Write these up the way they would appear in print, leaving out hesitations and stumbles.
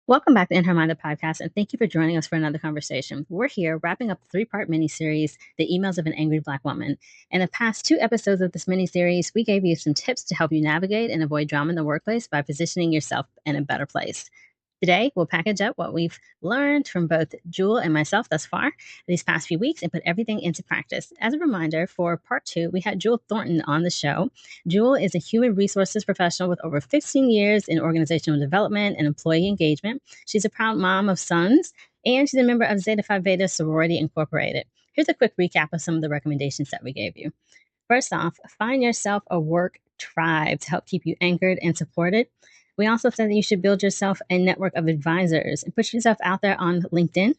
Welcome back to In Her Mind, the podcast, and thank you for joining us for another conversation. We're here wrapping up a three-part miniseries, The Emails of an Angry Black Woman. In the past two episodes of this miniseries, we gave you some tips to help you navigate and avoid drama in the workplace by positioning yourself in a better place. Today, we'll package up what we've learned from both Jewel and myself thus far these past few weeks and put everything into practice. As a reminder, for part two, we had Jewel Thornton on the show. Jewel is a human resources professional with over 15 years in organizational development and employee engagement. She's a proud mom of sons, and she's a member of Zeta Phi Beta Sorority Incorporated. Here's a quick recap of some of the recommendations that we gave you. First off, find yourself a work tribe to help keep you anchored and supported. We also said that you should build yourself a network of advisors and put yourself out there on LinkedIn.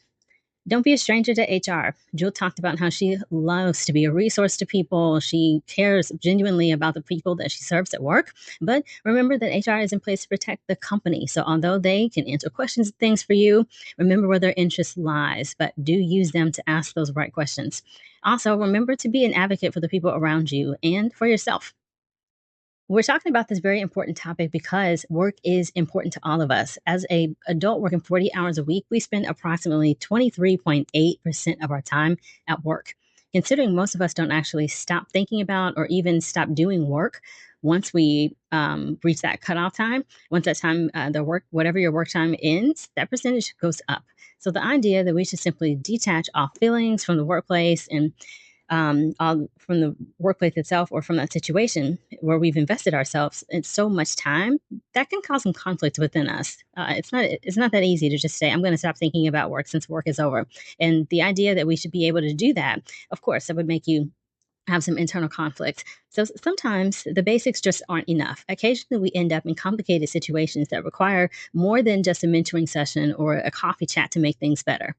Don't be a stranger to HR. Jewel talked about how she loves to be a resource to people. She cares genuinely about the people that she serves at work. But remember that HR is in place to protect the company. So although they can answer questions and things for you, remember where their interest lies, but do use them to ask those right questions. Also, remember to be an advocate for the people around you and for yourself. We're talking about this very important topic because work is important to all of us. As an adult working 40 hours a week, we spend approximately 23.8% of our time at work. Considering most of us don't actually stop thinking about or even stop doing work once we reach that cutoff time, once that time, whatever your work time ends, that percentage goes up. So the idea that we should simply detach all feelings from the workplace and all from the workplace itself or from that situation where we've invested ourselves in so much time, that can cause some conflict within us. It's not that easy to just say, I'm going to stop thinking about work since work is over. And the idea that we should be able to do that, of course, that would make you have some internal conflict. So sometimes the basics just aren't enough. Occasionally we end up in complicated situations that require more than just a mentoring session or a coffee chat to make things better.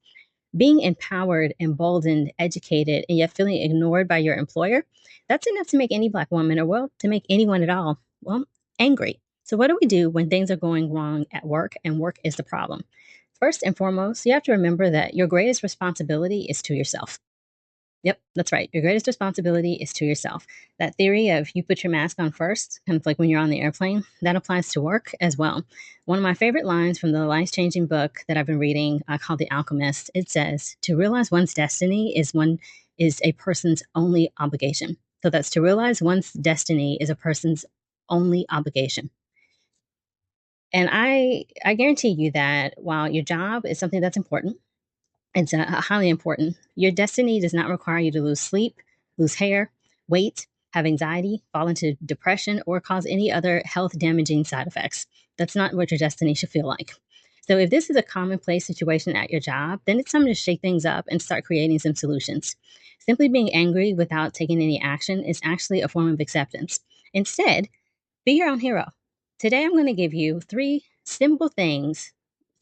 Being empowered, emboldened, educated, and yet feeling ignored by your employer, that's enough to make any Black woman, or well, to make anyone at all, well, angry. So, what do we do when things are going wrong at work and work is the problem? First and foremost, you have to remember that your greatest responsibility is to yourself. Yep, that's right. Your greatest responsibility is to yourself. That theory of you put your mask on first, kind of like when you're on the airplane, that applies to work as well. One of my favorite lines from the life changing book that I've been reading called The Alchemist, it says, to realize one's destiny is a person's only obligation. So that's to realize one's destiny is a person's only obligation. And I guarantee you that while your job is something that's important, it's highly important. Your destiny does not require you to lose sleep, lose hair, weight, have anxiety, fall into depression, or cause any other health damaging side effects. That's not what your destiny should feel like. So, if this is a commonplace situation at your job, then it's time to shake things up and start creating some solutions. Simply being angry without taking any action is actually a form of acceptance. Instead, be your own hero. Today, I'm going to give you three simple things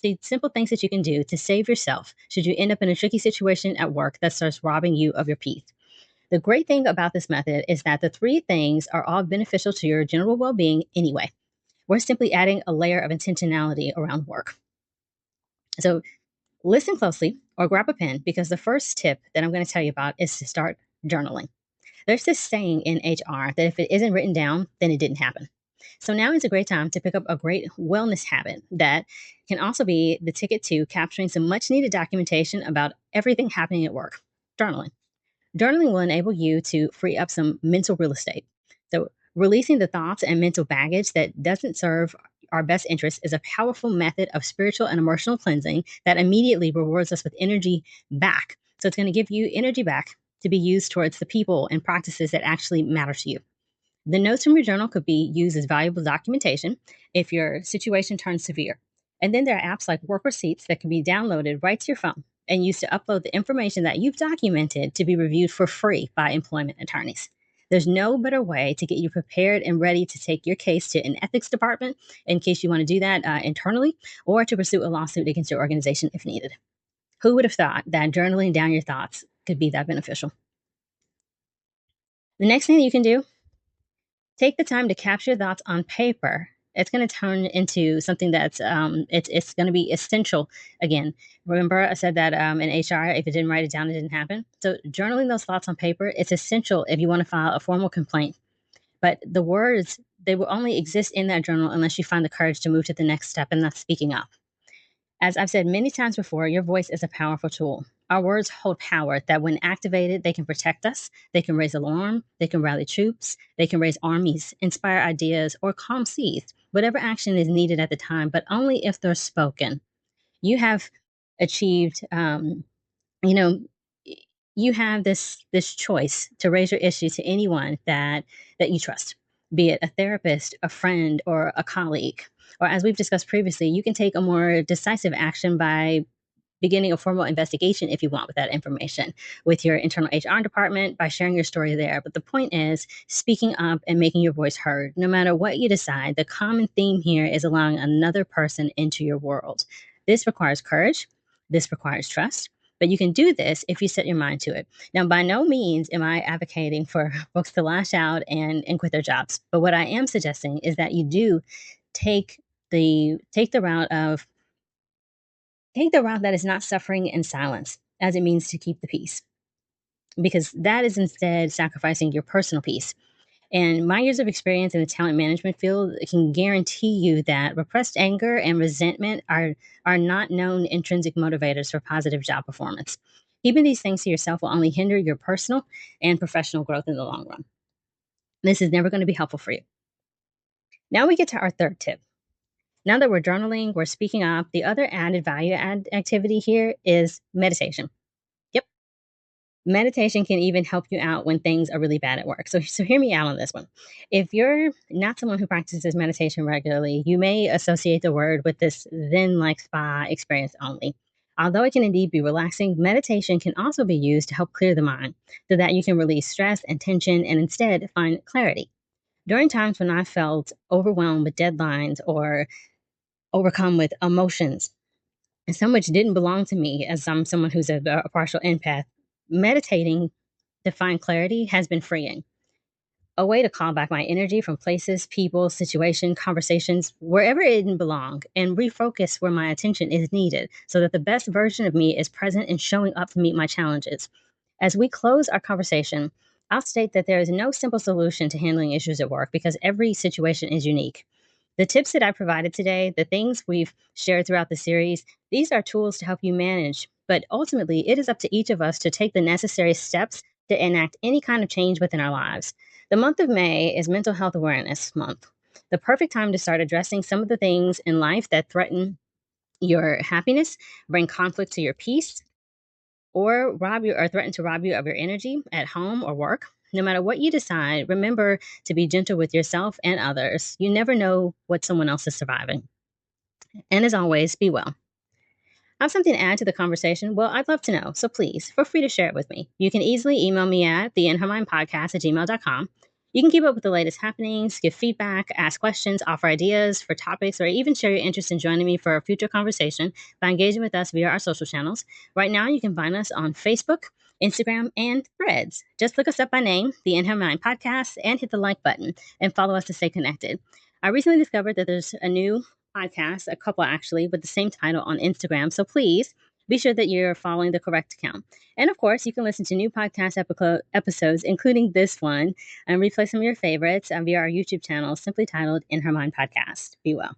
that you can do to save yourself should you end up in a tricky situation at work that starts robbing you of your peace. The great thing about this method is that the three things are all beneficial to your general well being anyway. We're simply adding a layer of intentionality around work. So listen closely or grab a pen because the first tip that I'm going to tell you about is to start journaling. There's this saying in HR that if it isn't written down, then it didn't happen. So now is a great time to pick up a great wellness habit that can also be the ticket to capturing some much needed documentation about everything happening at work. Journaling. Journaling will enable you to free up some mental real estate. So releasing the thoughts and mental baggage that doesn't serve our best interest is a powerful method of spiritual and emotional cleansing that immediately rewards us with energy back. So it's going to give you energy back to be used towards the people and practices that actually matter to you. The notes from your journal could be used as valuable documentation if your situation turns severe. And then there are apps like Work Receipts that can be downloaded right to your phone and used to upload the information that you've documented to be reviewed for free by employment attorneys. There's no better way to get you prepared and ready to take your case to an ethics department in case you want to do that internally or to pursue a lawsuit against your organization if needed. Who would have thought that journaling down your thoughts could be that beneficial? The next thing that you can do, take the time to capture your thoughts on paper. It's going to turn into something that's it's going to be essential. Again, remember I said that in HR, if it didn't write it down, it didn't happen. So journaling those thoughts on paper, it's essential if you want to file a formal complaint. But the words, they will only exist in that journal unless you find the courage to move to the next step, and that's speaking up. As I've said many times before, your voice is a powerful tool. Our words hold power that when activated, they can protect us, they can raise alarm, they can rally troops, they can raise armies, inspire ideas, or calm seas. Whatever action is needed at the time, but only if they're spoken. You have achieved, you know, you have this choice to raise your issue to anyone that you trust, be it a therapist, a friend, or a colleague. Or as we've discussed previously, you can take a more decisive action by beginning a formal investigation if you want with that information with your internal HR department by sharing your story there. But the point is speaking up and making your voice heard. No matter what you decide, the common theme here is allowing another person into your world. This requires courage. This requires trust. But you can do this if you set your mind to it. Now, by no means am I advocating for folks to lash out and quit their jobs. But what I am suggesting is that you do take the route of take the route that is not suffering in silence, as it means to keep the peace, because that is instead sacrificing your personal peace. And my years of experience in the talent management field can guarantee you that repressed anger and resentment are not known intrinsic motivators for positive job performance. Keeping these things to yourself will only hinder your personal and professional growth in the long run. This is never going to be helpful for you. Now we get to our third tip. Now that we're journaling, we're speaking up, the other added value add activity here is meditation. Yep. Meditation can even help you out when things are really bad at work. So hear me out on this one. If you're not someone who practices meditation regularly, you may associate the word with this Zen-like spa experience only. Although it can indeed be relaxing, meditation can also be used to help clear the mind so that you can release stress and tension and instead find clarity. During times when I felt overwhelmed with deadlines or overcome with emotions, and so much didn't belong to me as I'm someone who's a partial empath, meditating to find clarity has been freeing. A way to call back my energy from places, people, situations, conversations, wherever it didn't belong, and refocus where my attention is needed so that the best version of me is present and showing up to meet my challenges. As we close our conversation, I'll state that there is no simple solution to handling issues at work because every situation is unique. The tips that I provided today, the things we've shared throughout the series, these are tools to help you manage. But ultimately, it is up to each of us to take the necessary steps to enact any kind of change within our lives. The month of May is Mental Health Awareness Month, the perfect time to start addressing some of the things in life that threaten your happiness, bring conflict to your peace, or rob you or threaten to rob you of your energy at home or work. No matter what you decide, remember to be gentle with yourself and others. You never know what someone else is surviving. And as always, be well. Have something to add to the conversation? Well, I'd love to know. So please feel free to share it with me. You can easily email me at theinhermindpodcast@gmail.com. You can keep up with the latest happenings, give feedback, ask questions, offer ideas for topics, or even share your interest in joining me for a future conversation by engaging with us via our social channels. Right now, you can find us on Facebook, Instagram, and Threads. Just look us up by name, the In Her Mind Podcast, and hit the like button and follow us to stay connected. I recently discovered that there's a new podcast, a couple actually, with the same title on Instagram. So please be sure that you're following the correct account. And of course, you can listen to new podcast episodes, including this one, and replay some of your favorites via our YouTube channel, simply titled In Her Mind Podcast. Be well.